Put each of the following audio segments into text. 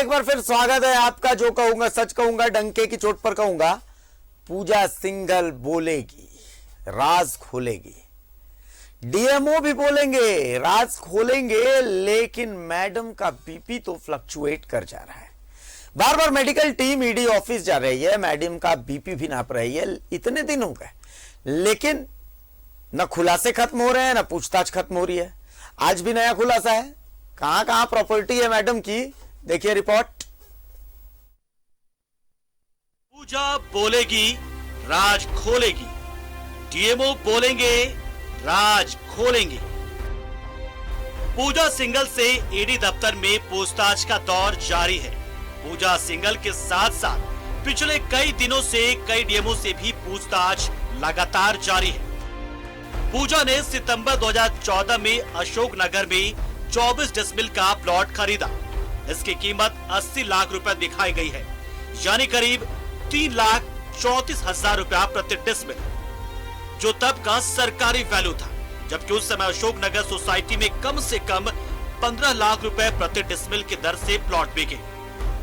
एक बार फिर स्वागत है आपका। जो कहूंगा सच कहूंगा, डंके की चोट पर कहूंगा। पूजा सिंघल बोलेगी, राज खोलेगी, डीएमओ भी बोलेंगे, राज खोलेंगे, लेकिन मैडम का बीपी तो फ्लक्चुएट कर जा रहा है। बार बार मेडिकल टीम ईडी ऑफिस जा रही है, मैडम का बीपी भी नाप रही है। इतने दिन हो गए, लेकिन न खुलासे खत्म हो रहे हैं, न पूछताछ खत्म हो रही है। आज भी नया खुलासा है। कहां कहां प्रॉपर्टी है मैडम की, देखिए रिपोर्ट। पूजा बोलेगी, राज खोलेगी, डीएमओ बोलेंगे, राज खोलेंगे। पूजा सिंघल से ईडी दफ्तर में पूछताछ का दौर जारी है। पूजा सिंघल के साथ साथ पिछले कई दिनों से कई डीएमओ से भी पूछताछ लगातार जारी है। पूजा ने सितंबर 2014 में अशोक नगर में 24 डेसिबल का प्लॉट खरीदा। इसकी कीमत 80 लाख रुपए दिखाई गई है, यानी करीब 3,34,000 रुपया प्रति डेसिबल, जो तब का सरकारी वैल्यू था। जबकि उस समय अशोक नगर सोसाइटी में कम से कम 15 लाख रुपए प्रति डेसिबल की दर से प्लॉट बिके।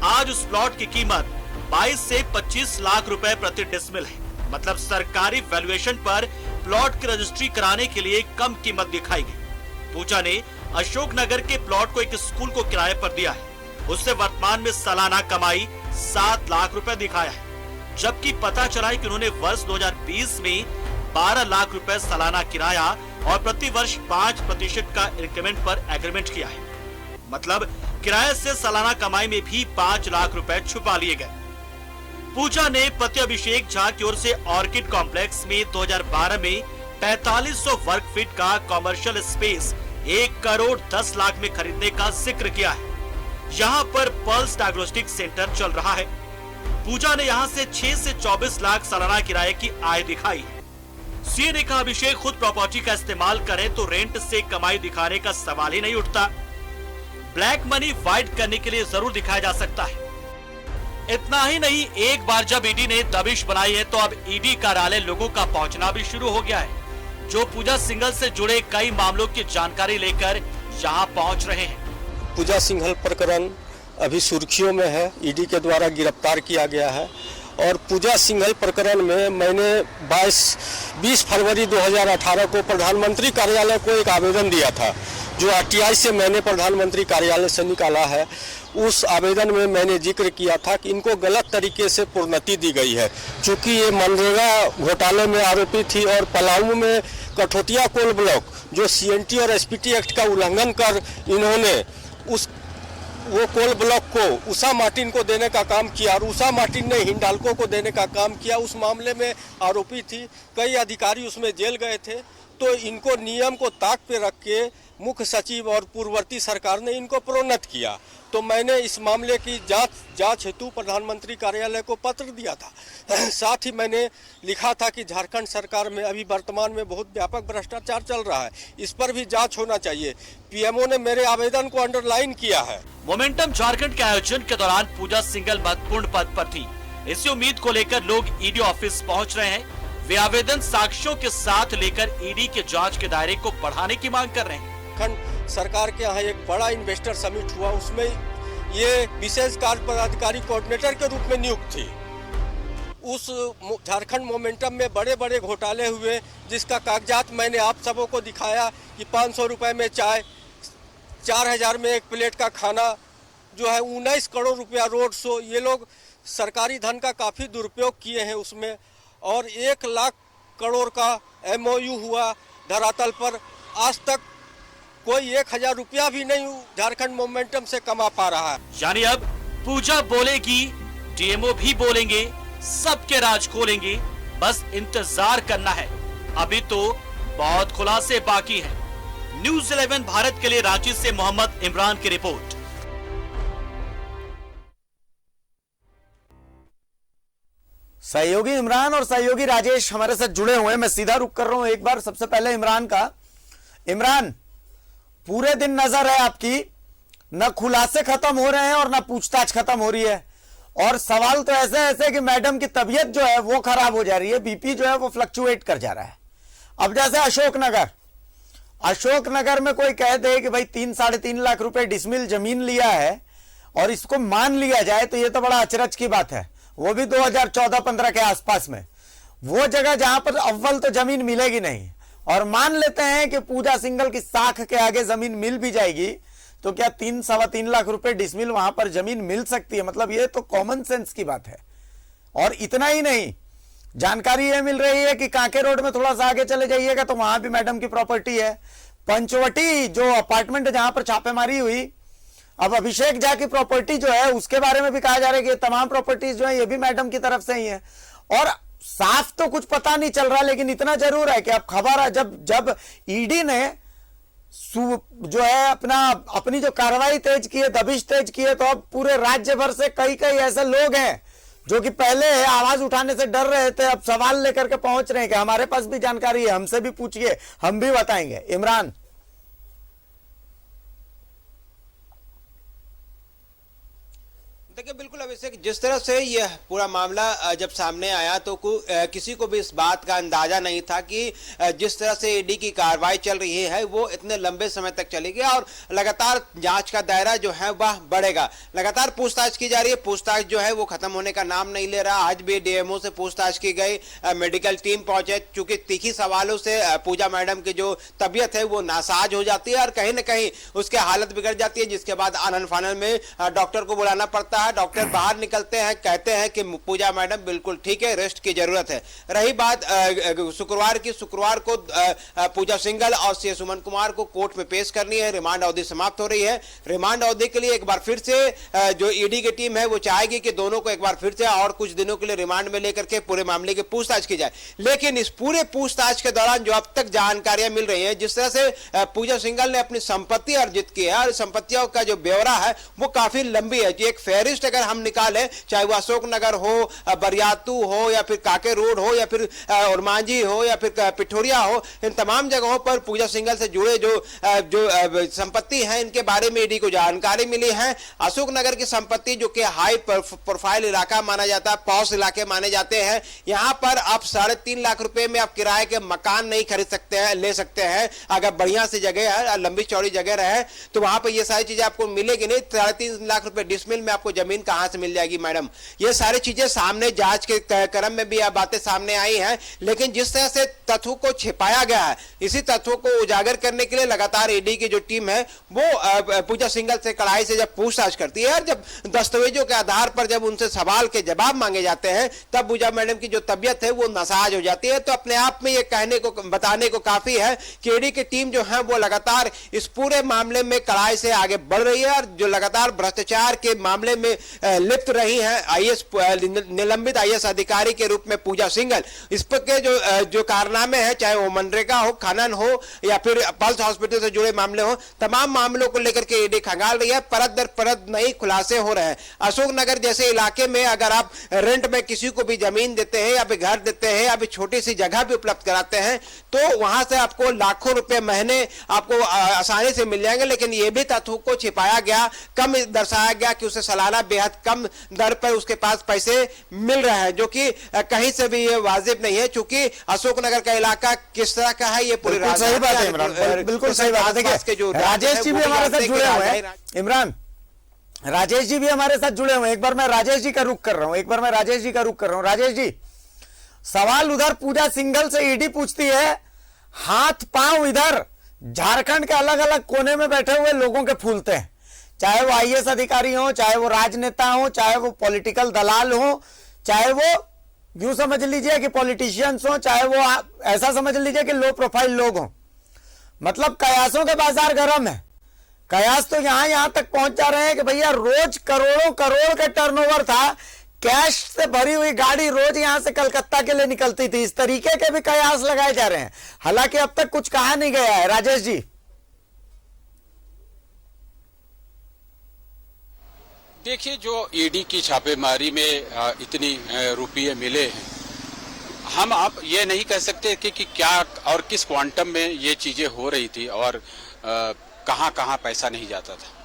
आज उस प्लॉट की कीमत 22 से 25 लाख रुपए प्रति डेसिबल है। मतलब सरकारी वैल्यूएशन पर प्लॉट की रजिस्ट्री कराने के लिए कम कीमत दिखाई गई। पूजा ने अशोक नगर के प्लॉट को एक स्कूल को किराए पर दिया है। उससे वर्तमान में सालाना कमाई 7 लाख रुपए दिखाया है। जबकि पता चला है कि उन्होंने वर्ष 2020 में 12 लाख रुपए सालाना किराया और प्रति वर्ष 5% का इंक्रीमेंट पर एग्रीमेंट किया है। मतलब किराए से सालाना कमाई में भी 5 लाख रुपए छुपा लिए गए। पूजा ने पति अभिषेक झा की ओर से ऑर्किड कॉम्प्लेक्स में 2012 में 4500 वर्ग फीट का कॉमर्शियल स्पेस 1 करोड़ 10 लाख में खरीदने का जिक्र किया है। यहाँ पर पल्स डायग्नोस्टिक सेंटर चल रहा है। पूजा ने यहाँ से 6 से 24 लाख सालाना किराए की आय दिखाई है। सीए ने कहा, अभिषेक खुद प्रॉपर्टी का इस्तेमाल करें तो रेंट से कमाई दिखाने का सवाल ही नहीं उठता। ब्लैक मनी व्हाइट करने के लिए जरूर दिखाया जा सकता है। इतना ही नहीं, एक बार जब ईडी ने दबिश बनाई है तो अब ईडी कार्यालय लोगों का पहुंचना भी शुरू हो गया है, जो पूजा सिंघल से जुड़े कई मामलों की जानकारी लेकर यहां पहुंच रहे हैं। पूजा सिंघल प्रकरण अभी सुर्खियों में है, ईडी के द्वारा गिरफ्तार किया गया है। और पूजा सिंघल प्रकरण में मैंने 20 फरवरी 2018 को प्रधानमंत्री कार्यालय को एक आवेदन दिया था, जो आरटीआई से मैंने प्रधानमंत्री कार्यालय से निकाला है। उस आवेदन में मैंने जिक्र किया था कि इनको गलत तरीके से प्रोन्नति दी गई है, चूँकि ये मनरेगा घोटाले में आरोपी थी और पलामू में कठोतिया कोल ब्लॉक, जो सीएनटी और एसपीटी एक्ट का उल्लंघन कर इन्होंने वो कोल ब्लॉक को उषा मार्टिन को देने का काम किया और उषा मार्टिन ने हिंडाल्को को देने का काम किया। उस मामले में आरोपी थी, कई अधिकारी उसमें जेल गए थे। तो इनको नियम को ताक पे रख के मुख्य सचिव और पूर्ववर्ती सरकार ने इनको प्रोन्नत किया। तो मैंने इस मामले की जांच हेतु प्रधानमंत्री कार्यालय को पत्र दिया था। साथ ही मैंने लिखा था कि झारखंड सरकार में अभी वर्तमान में बहुत व्यापक भ्रष्टाचार चल रहा है, इस पर भी जांच होना चाहिए। पीएमओ ने मेरे आवेदन को अंडरलाइन किया है। मोमेंटम झारखंड के आयोजन के दौरान पूजा सिंघल महत्वपूर्ण पद पर थी। इसी उम्मीद को लेकर लोग ईडी ऑफिस पहुँच रहे हैं। वे आवेदन साक्ष्यों के साथ लेकर ईडी के जाँच के दायरे को बढ़ाने की मांग कर रहे हैं। सरकार के यहाँ एक बड़ा इन्वेस्टर समिट हुआ, उसमें ये विशेष कार्य पदाधिकारी कोऑर्डिनेटर के रूप में नियुक्त थी। उस झारखंड मोमेंटम में बड़े बड़े घोटाले हुए, जिसका कागजात मैंने आप सबों को दिखाया कि 500 रुपए में चाय, 4000 में एक प्लेट का खाना, जो है 19 करोड़ रुपया रोड शो। ये लोग सरकारी धन का काफ़ी दुरुपयोग किए हैं उसमें। और 1 लाख करोड़ का MOU हुआ धरातल पर। आज तक कोई 1000 रुपया भी नहीं झारखंड मोमेंटम से कमा पा रहा है। यानी अब पूजा बोलेगी, डीएमओ भी बोलेंगे, सबके राज खोलेंगे। बस इंतजार करना है, अभी तो बहुत खुलासे बाकी हैं। न्यूज़ 11 भारत के लिए रांची से मोहम्मद इमरान की रिपोर्ट। सहयोगी इमरान और सहयोगी राजेश हमारे साथ जुड़े हुए हैं। मैं सीधा रुक कर रहा हूं एक बार, सबसे पहले इमरान का। इमरान, पूरे दिन नजर है आपकी, न खुलासे खत्म हो रहे हैं और न पूछताछ खत्म हो रही है। और सवाल तो ऐसे ऐसे कि मैडम की तबीयत जो है वो खराब हो जा रही है, बीपी जो है वो फ्लक्चुएट कर जा रहा है। अब जैसे अशोक नगर में कोई कह दे कि भाई 3-3.5 लाख रुपए डिसमिल जमीन लिया है और इसको मान लिया जाए तो ये तो बड़ा अचरज की बात है, वो भी 2014-15 के आसपास में, वो जगह जहां पर अव्वल तो जमीन मिलेगी नहीं, और मान लेते हैं कि पूजा सिंघल की साख के आगे जमीन मिल भी जाएगी, तो क्या 3-3.25 लाख रुपए डिसमिल वहां पर जमीन मिल सकती है? मतलब ये तो कॉमन सेंस की बात है। और इतना ही नहीं, जानकारी ये मिल रही है कि कांके रोड में थोड़ा सा आगे चले जाइएगा तो वहां भी मैडम की प्रॉपर्टी है। पंचवटी जो अपार्टमेंट जहां पर छापेमारी हुई, अब अभिषेक झा की प्रॉपर्टी जो है उसके बारे में भी कहा जा रहा है कि तमाम प्रॉपर्टीज जो है ये भी मैडम की तरफ से ही है। और साफ तो कुछ पता नहीं चल रहा, लेकिन इतना जरूर है कि अब खबर है, जब ईडी ने जो है अपनी जो कार्रवाई तेज की है, दबिश तेज की है, तो अब पूरे राज्य भर से कई ऐसे लोग हैं जो कि पहले आवाज उठाने से डर रहे थे, अब सवाल लेकर के पहुंच रहे हैं कि हमारे पास भी जानकारी है, हमसे भी पूछिए, हम भी बताएंगे। इमरान, देखिए बिल्कुल अभिषेक, जिस तरह से यह पूरा मामला जब सामने आया तो किसी को भी इस बात का अंदाजा नहीं था कि जिस तरह से ईडी की कार्रवाई चल रही है वो इतने लंबे समय तक चलेगी और लगातार जांच का दायरा जो है वह बढ़ेगा। लगातार पूछताछ की जा रही है, पूछताछ जो है वो खत्म होने का नाम नहीं ले रहा। आज भी डीएमओ से पूछताछ की गई, मेडिकल टीम पहुंचे, चूंकि तीखी सवालों से पूजा मैडम की जो तबियत है वो नासाज हो जाती है और कहीं ना कहीं उसकी हालत बिगड़ जाती है, जिसके बाद आनन फानन में डॉक्टर को बुलाना पड़ता है। डॉक्टर बाहर निकलते हैं, कहते हैं कि पूजा मैडम बिल्कुल ठीक है, रेस्ट की जरूरत है। रही बात शुक्रवार को पूजा सिंघल और सी सुमन कुमार को कोर्ट में पेश करनी है, रिमांड अवधि समाप्त हो रही है। रिमांड अवधि के लिए एक बार फिर से जो ईडी की टीम है वो चाहेगी कि दोनों को एक बार फिर से और कुछ दिनों के लिए रिमांड में लेकर के पूरे मामले की पूछताछ की जाए। लेकिन इस पूरे पूछताछ के दौरान जो अब तक जानकारियां मिल रही हैं, जिस तरह से पूजा सिंघल ने अपनी संपत्ति अर्जित की है और संपत्तियों का जो ब्यौरा है वो काफी लंबी है। एक फेरिस्ट अगर हम निकालें, चाहे वो अशोक नगर हो, बरियातू हो, या फिर काके रोड हो, या फिर उरमांझी हो, या फिर पिठोरिया हो, इन तमाम जगहों पर पूजा सिंघल से जुड़े जो संपत्ति है इनके बारे में ईडी को जानकारी मिली है। अशोक नगर की संपत्ति जो कि हाई प्रोफाइल इलाका माना जाता है, पॉश इलाके माने जाते हैं, यहां पर आप 3.5 लाख रुपए में आप किराए के मकान नहीं खरीद सकते हैं, ले सकते हैं। अगर बढ़िया सी जगह है, लंबी चौड़ी जगह रहे तो वहां पर ये सारी चीजें आपको मिलेगी नहीं। 3.5 लाख रुपए डिसमिल में आपको जमीन कहां से मिल जाएगी मैडम? ये सारी चीजें सामने जांच के क्रम में भी यह बातें सामने आई हैं। लेकिन जिस तरह से तथ्यों को छिपाया गया है, इसी तथ्यों को उजागर करने के लिए लगातार ईडी की जो टीम है वो पूजा सिंघल से कड़ाई से जब पूछताछ करती है और जब दस्तावेजों के आधार पर जब उनसे सवाल के जवाब मांगे जाते हैं, तब पूजा मैडम की जो तबियत है वो नासाज हो जाती है। तो अपने आप में ये बताने को काफी है कि ईडी की टीम जो है वो लगातार इस पूरे मामले में कड़ाई से आगे बढ़ रही है और जो लगातार भ्रष्टाचार के मामले में लिप्त रही है निलंबित आईएएस अधिकारी के रूप में पूजा सिंघल, इस पर के जो कारनामे हैं, चाहे वो मनरेगा हो, खनन हो, या फिर पल्स हॉस्पिटल से जुड़े मामले हो, तमाम मामलों को लेकर के ईडी खंगाल रही है। परत दर परत नई खुलासे हो रहे हैं। अशोक नगर जैसे इलाके में अगर आप रेंट में किसी को भी जमीन देते हैं या फिर घर देते हैं या फिर छोटी सी जगह भी उपलब्ध कराते हैं तो वहां से आपको लाखों रुपए महीने आपको आसानी से मिल जाएंगे। लेकिन यह भी तथ्यों को छिपाया गया, कम दर्शाया गया कि उसे सालाना बेहद कम दर पर उसके पास पैसे मिल रहे हैं, जो कि कहीं से भी ये वाजिब नहीं है। चूंकि अशोकनगर का इलाका किस तरह का है ये पूरी सही बात है इमरान, बिल्कुल सही बात है। राजेश जी भी हमारे साथ जुड़े हुए हैं। इमरान, राजेश जी भी हमारे साथ जुड़े हुए हैं। एक बार मैं राजेश जी का रुख कर रहा हूं। राजेश जी, सवाल उधर पूजा सिंघल से ईडी पूछती है, हाथ पांव इधर झारखंड के अलग अलग कोने में बैठे हुए लोगों के फूलते हैं, चाहे वो आईएएस अधिकारी हो, चाहे वो राजनेता हो, चाहे वो पॉलिटिकल दलाल हो, चाहे वो यूं समझ लीजिए कि पॉलिटिशियंस हो, चाहे वो ऐसा समझ लीजिए कि लो प्रोफाइल लोग हो। मतलब कयासों के बाजार गर्म है। कयास तो यहां तक पहुंच जा रहे हैं कि भैया रोज करोड़ों करोड़ का टर्नओवर था, कैश से भरी हुई गाड़ी रोज यहां से कलकत्ता के लिए निकलती थी। इस तरीके के भी कयास लगाए जा रहे हैं। हालांकि अब तक कुछ कहा नहीं गया है। राजेश जी, देखिए, जो ईडी की छापेमारी में इतनी रुपये मिले हैं, हम आप ये नहीं कह सकते कि क्या और किस क्वांटम में ये चीजें हो रही थी और कहां पैसा नहीं जाता था।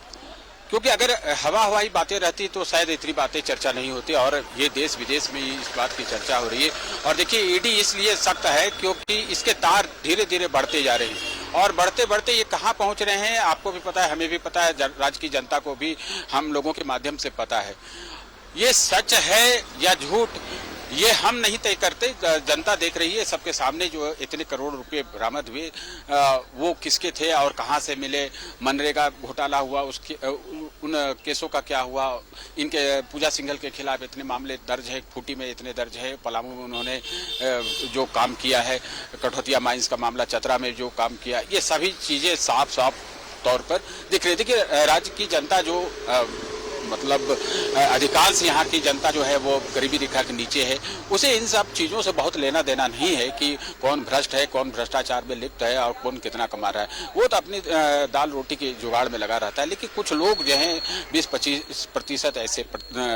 क्योंकि अगर हवाई बातें रहती तो शायद इतनी बातें चर्चा नहीं होती और ये देश विदेश में इस बात की चर्चा हो रही है। और देखिए, ईडी इसलिए सख्त है क्योंकि इसके तार धीरे धीरे बढ़ते जा रहे हैं और बढ़ते बढ़ते ये कहाँ पहुँच रहे हैं आपको भी पता है, हमें भी पता है, राज्य की जनता को भी हम लोगों के माध्यम से पता है। ये सच है या झूठ ये हम नहीं तय करते, जनता देख रही है सबके सामने। जो इतने करोड़ रुपए बरामद हुए वो किसके थे और कहां से मिले, मनरेगा घोटाला हुआ उसके उन केसों का क्या हुआ, इनके पूजा सिंघल के खिलाफ इतने मामले दर्ज है, खूंटी में इतने दर्ज है, पलामू में उन्होंने जो काम किया है, कठौतिया माइंस का मामला, चतरा में जो काम किया, ये सभी चीजें साफ साफ तौर पर दिख रही थी कि राज्य की जनता जो मतलब अधिकांश यहाँ की जनता जो है वो गरीबी रेखा के नीचे है, उसे इन सब चीज़ों से बहुत लेना देना नहीं है कि कौन भ्रष्ट है, कौन भ्रष्टाचार में लिप्त है और कौन कितना कमा रहा है। वो तो अपनी दाल रोटी के जुगाड़ में लगा रहता है। लेकिन कुछ लोग जो हैं 20-25% ऐसे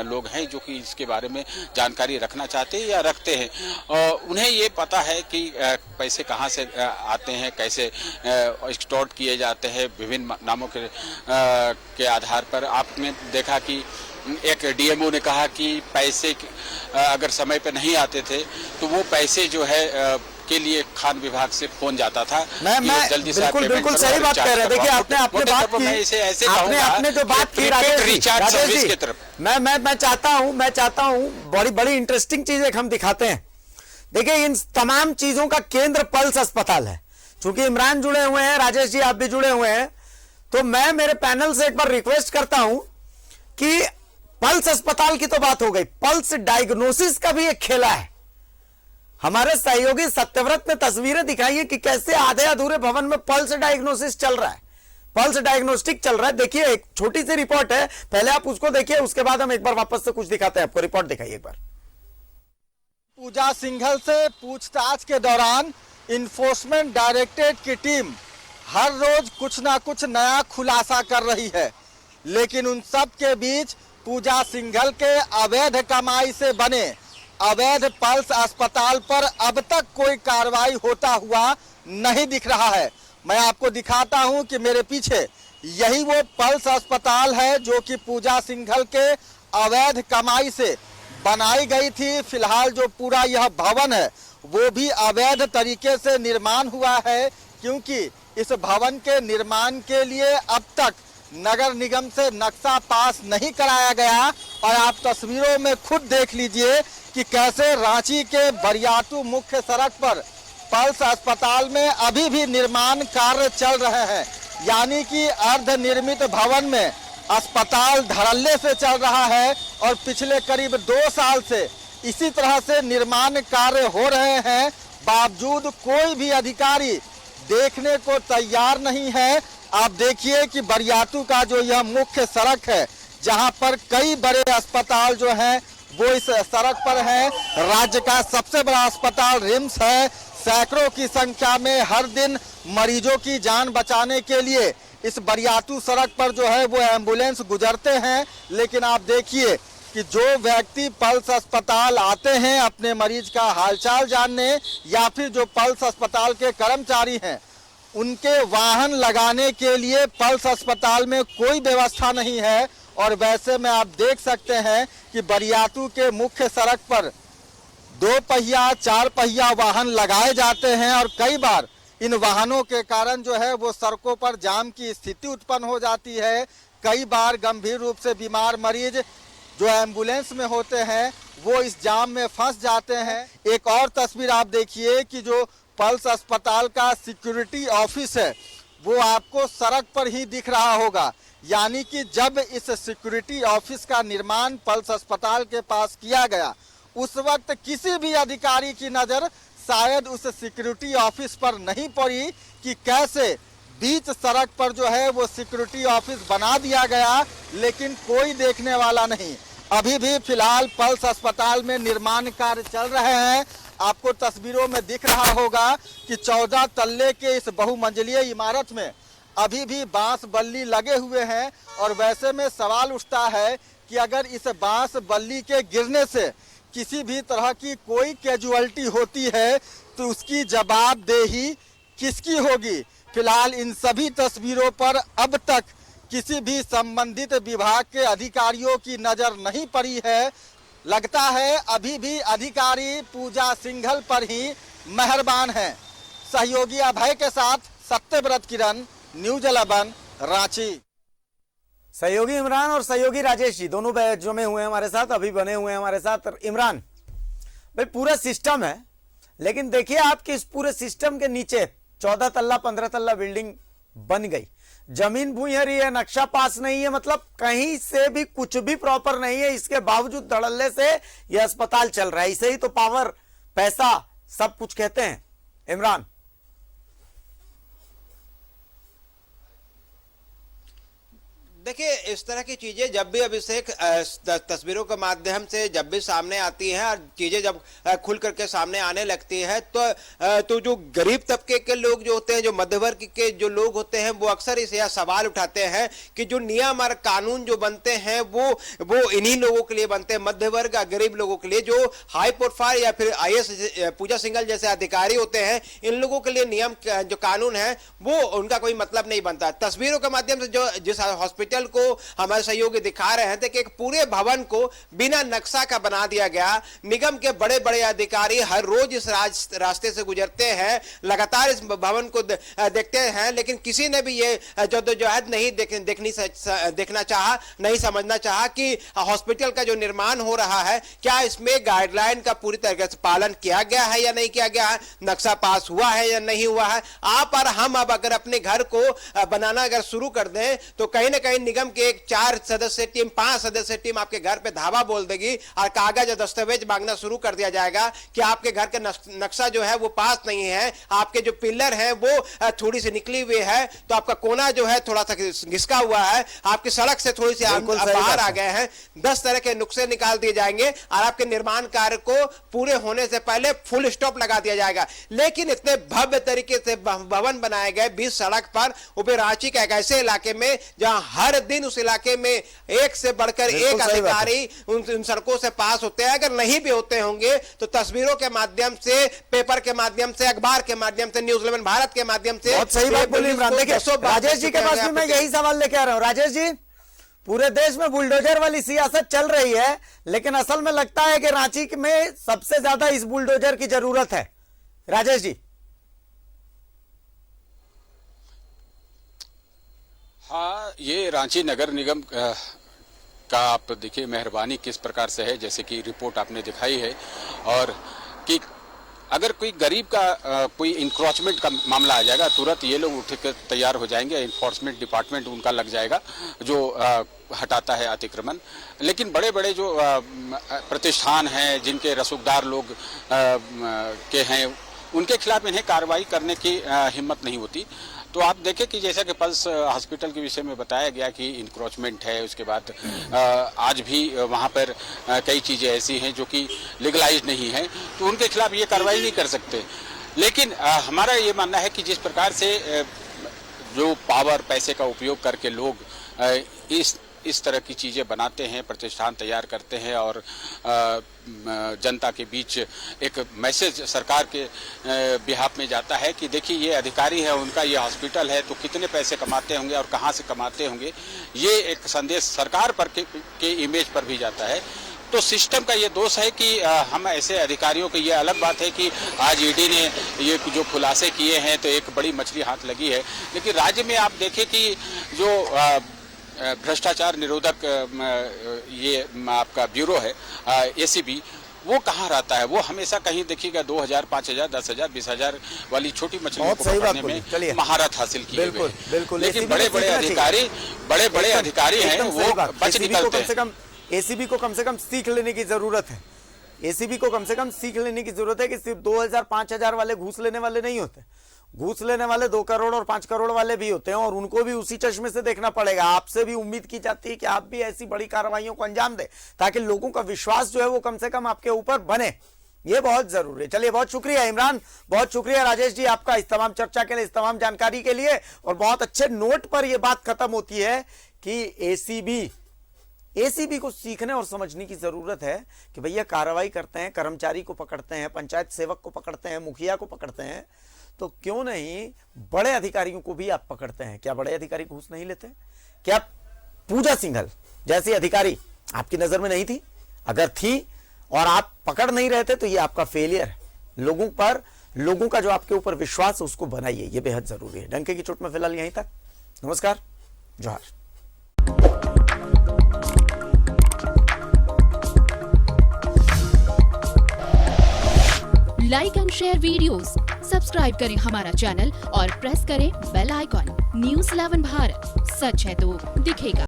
लोग हैं जो कि इसके बारे में जानकारी रखना चाहते हैं या रखते हैं, और उन्हें ये पता है कि पैसे कहाँ से आते हैं, कैसे एक्सटॉर्ट किए जाते हैं विभिन्न नामों के आधार पर। आपने देखा कि एक डीएमओ ने कहा कि पैसे अगर समय पे नहीं आते थे तो वो पैसे जो है के लिए खान विभाग से फोन जाता था। मैं जल्दी से बिल्कुल सही बात कह रहे हैं। देखिए आपने बात की, आपने जो बात की राजेश जी, मैं चाहता हूं बड़ी इंटरेस्टिंग चीज एक हम दिखाते हैं। देखिए इन तमाम चीजों का केंद्र पल्स अस्पताल है। चूंकि इमरान जुड़े हुए हैं, राजेश जी आप भी जुड़े हुए हैं, तो मैं मेरे पैनल से एक बार रिक्वेस्ट करता हूं कि पल्स अस्पताल की तो बात हो गई, पल्स डायग्नोसिस का भी एक खेला है। हमारे सहयोगी सत्यव्रत ने तस्वीरें दिखाई है कि कैसे आधे अधूरे भवन में पल्स डायग्नोसिस चल रहा है, पल्स डायग्नोस्टिक चल रहा है। देखिए एक छोटी सी रिपोर्ट है, पहले आप उसको देखिए, उसके बाद हम एक बार वापस से कुछ दिखाते हैं आपको। रिपोर्ट दिखाइए एक बार। पूजा सिंघल से पूछताछ के दौरान इन्फोर्समेंट डायरेक्टरेट की टीम हर रोज कुछ ना कुछ नया खुलासा कर रही है, लेकिन उन सब के बीच पूजा सिंघल के अवैध कमाई से बने अवैध पल्स अस्पताल पर अब तक कोई कार्रवाई होता हुआ नहीं दिख रहा है। मैं आपको दिखाता हूं कि मेरे पीछे यही वो पल्स अस्पताल है जो कि पूजा सिंघल के अवैध कमाई से बनाई गई थी। फिलहाल जो पूरा यह भवन है वो भी अवैध तरीके से निर्माण हुआ है, क्योंकि इस भवन के निर्माण के लिए अब तक नगर निगम से नक्शा पास नहीं कराया गया। और आप तस्वीरों में खुद देख लीजिए कि कैसे रांची के बरियातू मुख्य सड़क पर पल्स अस्पताल में अभी भी निर्माण कार्य चल रहे हैं, यानी कि अर्ध निर्मित भवन में अस्पताल धड़ल्ले से चल रहा है और पिछले करीब 2 साल से इसी तरह से निर्माण कार्य हो रहे हैं। बावजूद कोई भी अधिकारी देखने को तैयार नहीं है। आप देखिए कि बरियातू का जो यह मुख्य सड़क है, जहां पर कई बड़े अस्पताल जो हैं वो इस सड़क पर हैं। राज्य का सबसे बड़ा अस्पताल रिम्स है। सैकड़ों की संख्या में हर दिन मरीजों की जान बचाने के लिए इस बरियातू सड़क पर जो है वो एम्बुलेंस गुजरते हैं। लेकिन आप देखिए कि जो व्यक्ति पल्स अस्पताल आते हैं अपने मरीज का हालचाल जानने, या फिर जो पल्स अस्पताल के कर्मचारी हैं, उनके वाहन लगाने के लिए पल्स अस्पताल में कोई व्यवस्था नहीं है। और वैसे में आप देख सकते हैं कि बरियातू के मुख्य सड़क पर 2 पहिया 4 पहिया वाहन लगाए जाते हैं और कई बार इन वाहनों के कारण जो है वो सड़कों पर जाम की स्थिति उत्पन्न हो जाती है। कई बार गंभीर रूप से बीमार मरीज जो एम्बुलेंस में होते हैं वो इस जाम में फंस जाते हैं। एक और तस्वीर आप देखिए कि जो पल्स अस्पताल का सिक्योरिटी ऑफिस है वो आपको सड़क पर ही दिख रहा होगा, यानी कि जब इस सिक्योरिटी ऑफिस का निर्माण पल्स अस्पताल के पास किया गया उस वक्त किसी भी अधिकारी की नज़र शायद उस सिक्योरिटी ऑफिस पर नहीं पड़ी कि कैसे बीच सड़क पर जो है वो सिक्योरिटी ऑफिस बना दिया गया, लेकिन कोई देखने वाला नहीं। अभी भी फिलहाल पल्स अस्पताल में निर्माण कार्य चल रहे हैं। आपको तस्वीरों में दिख रहा होगा कि 14 तल्ले के इस बहुमंजिलीय इमारत में अभी भी बांस बल्ली लगे हुए हैं। और वैसे में सवाल उठता है कि अगर इस बांस बल्ली के गिरने से किसी भी तरह की कोई कैजुअल्टी होती है तो उसकी जवाबदेही किसकी होगी। फिलहाल इन सभी तस्वीरों पर अब तक किसी भी संबंधित विभाग के अधिकारियों की नज़र नहीं पड़ी है। लगता है अभी भी अधिकारी पूजा सिंघल पर ही मेहरबान हैं। सहयोगी अभय के साथ सत्यव्रत किरण, न्यूज 11 रांची। सहयोगी इमरान और सहयोगी राजेश जी दोनों बैचों में हुए हमारे साथ, अभी बने हुए हैं हमारे साथ। इमरान भाई, पूरा सिस्टम है, लेकिन देखिए आपके इस पूरे सिस्टम के नीचे 14 तल्ला 15 तल्ला बिल्डिंग बन गई, जमीन भूयरी है, नक्शा पास नहीं है, मतलब कहीं से भी कुछ भी प्रॉपर नहीं है। इसके बावजूद धड़ल्ले से यह अस्पताल चल रहा है। इसे ही तो पावर, पैसा, सब कुछ कहते हैं। इमरान, देखिए, इस तरह की चीजें जब भी अभिषेक तस्वीरों के माध्यम से जब भी सामने आती हैं और चीजें जब खुल करके सामने आने लगती है तो जो गरीब तबके के लोग जो होते हैं, जो मध्य वर्ग के जो लोग होते हैं, वो अक्सर इस यह सवाल उठाते हैं कि जो नियम और कानून जो बनते हैं वो इन्हीं लोगों के लिए बनते हैं, मध्य वर्ग और गरीब लोगों के लिए। जो हाई प्रोफाइल या फिर IAS पूजा सिंघल जैसे अधिकारी होते हैं, इन लोगों के लिए नियम जो कानून है वो उनका कोई मतलब नहीं बनता। तस्वीरों के माध्यम से जो जिस हॉस्पिटल को हमारे सहयोगी दिखा रहे हैं कि एक पूरे भवन को बिना नक्शा का बना दिया गया। निगम के बड़े बड़े अधिकारी हर रोज इस रास्ते से गुजरते हैं, लगातार इस भवन को देखते हैं, लेकिन किसी ने भी ये जद्दोजहद नहीं देखना चाहा, नहीं समझना चाहा कि हॉस्पिटल का जो निर्माण हो रहा है, क्या इसमें गाइडलाइन का पूरी तरीके से पालन किया गया है या नहीं किया गया है, नक्शा पास हुआ है या नहीं हुआ है। आप और हम अब अगर अपने घर को बनाना अगर शुरू कर दें तो कहीं ना कहीं निगम के एक 4 सदस्य टीम, 5 सदस्य टीम आपके घर पे धावा बोल देगी और कागज और दस्तावेज मांगना शुरू कर दिया जाएगा कि आपके घर का नक्शा जो है वो पास नहीं है, आपके जो पिलर है वो थोड़ी सी निकली हुई है, तो आपका कोना जो है थोड़ा सा घिसका हुआ है, आपकी सड़क से थोड़ी सी बाहर आ गए हैं। 10 तरह के नुक्से निकाल दिए जाएंगे और आपके निर्माण कार्य को पूरे होने से पहले फुल स्टॉप लगा दिया जाएगा। लेकिन इतने भव्य तरीके से भवन बनाए गए बीच सड़क पर, वो भी रांची के एक ऐसे इलाके में जहां हर दिन उस इलाके में एक से बढ़कर एक अधिकारी उन सड़कों से पास होते हैं। अगर नहीं भी होते होंगे तो तस्वीरों के माध्यम से, पेपर के माध्यम से, अखबार के माध्यम से, न्यूज 11 भारत के माध्यम से। बहुत सही बात बोली इमरान। देखिए, राजेश जी के पास भी मैं यही सवाल लेके आ रहा हूं। राजेश जी, पूरे देश में बुलडोजर वाली सियासत चल रही है, लेकिन असल में लगता है कि रांची में सबसे ज्यादा इस बुलडोजर की जरूरत है। राजेश जी। हाँ, ये रांची नगर निगम का आप देखिए मेहरबानी किस प्रकार से है, जैसे कि रिपोर्ट आपने दिखाई है, और कि अगर कोई गरीब का कोई इंक्रोचमेंट का मामला आ जाएगा, तुरंत ये लोग उठ कर तैयार हो जाएंगे, इन्फोर्समेंट डिपार्टमेंट उनका लग जाएगा जो हटाता है अतिक्रमण। लेकिन बड़े बड़े जो प्रतिष्ठान हैं, जिनके रसूखदार लोग के हैं, उनके खिलाफ इन्हें कार्रवाई करने की हिम्मत नहीं होती। तो आप देखें कि जैसा कि पल्स हॉस्पिटल के विषय में बताया गया कि इंक्रोचमेंट है, उसके बाद आज भी वहाँ पर कई चीज़ें ऐसी हैं जो कि लीगलाइज नहीं है, तो उनके खिलाफ ये कार्रवाई नहीं कर सकते। लेकिन हमारा ये मानना है कि जिस प्रकार से जो पावर, पैसे का उपयोग करके लोग इस तरह की चीज़ें बनाते हैं, प्रतिष्ठान तैयार करते हैं और जनता के बीच एक मैसेज सरकार के बिहाफ में जाता है कि देखिए ये अधिकारी है, उनका ये हॉस्पिटल है, तो कितने पैसे कमाते होंगे और कहाँ से कमाते होंगे, ये एक संदेश सरकार पर के इमेज पर भी जाता है। तो सिस्टम का ये दोष है कि हम ऐसे अधिकारियों को, ये अलग बात है कि आज ईडी ने ये जो खुलासे किए हैं तो एक बड़ी मछली हाथ लगी है, लेकिन राज्य में आप देखें कि जो भ्रष्टाचार निरोधक ये आपका ब्यूरो है ACB, वो कहाँ रहता है? वो हमेशा कहीं देखिएगा 2000, 5000, 10,000, 20,000 वाली छोटी मछलियों को पकड़ने में महारत हासिल किए हुए हैं। लेकिन बड़े बड़े अधिकारी हैं, वो बच निकलते हैं। ACB को कम से कम सीख लेने की जरूरत है। ACB को कम से कम सीख लेने की जरूरत है कि सिर्फ 2000, 5000 वाले घूस लेने वाले नहीं होते, घूस लेने वाले 2 करोड़ और 5 करोड़ वाले भी होते हैं, और उनको भी उसी चश्मे से देखना पड़ेगा। आपसे भी उम्मीद की जाती है कि आप भी ऐसी बड़ी कार्रवाइयों को अंजाम दें, ताकि लोगों का विश्वास जो है वो कम से कम आपके ऊपर बने। ये बहुत जरूरी है। चलिए, बहुत शुक्रिया इमरान, बहुत शुक्रिया राजेश जी आपका इस तमाम चर्चा के लिए, इस तमाम जानकारी के लिए। और बहुत अच्छे नोट पर यह बात खत्म होती है कि ACB को सीखने और समझने की जरूरत है कि भैया कार्रवाई करते हैं, कर्मचारी को पकड़ते हैं, पंचायत सेवक को पकड़ते हैं, मुखिया को पकड़ते हैं, तो क्यों नहीं बड़े अधिकारियों को भी आप पकड़ते हैं? क्या बड़े अधिकारी घूस नहीं लेते? क्या पूजा सिंघल जैसी अधिकारी आपकी नजर में नहीं थी? अगर थी और आप पकड़ नहीं रहे थे तो ये आपका फेलियर है। लोगों पर लोगों का जो आपके ऊपर विश्वास है उसको बनाइए, ये बेहद जरूरी है। डंके की चोट में फिलहाल यहीं तक। नमस्कार, जोहार। Like and share videos, subscribe करें हमारा चैनल और प्रेस करें बेल आइकॉन। न्यूज़ 11 भारत, सच है तो दिखेगा।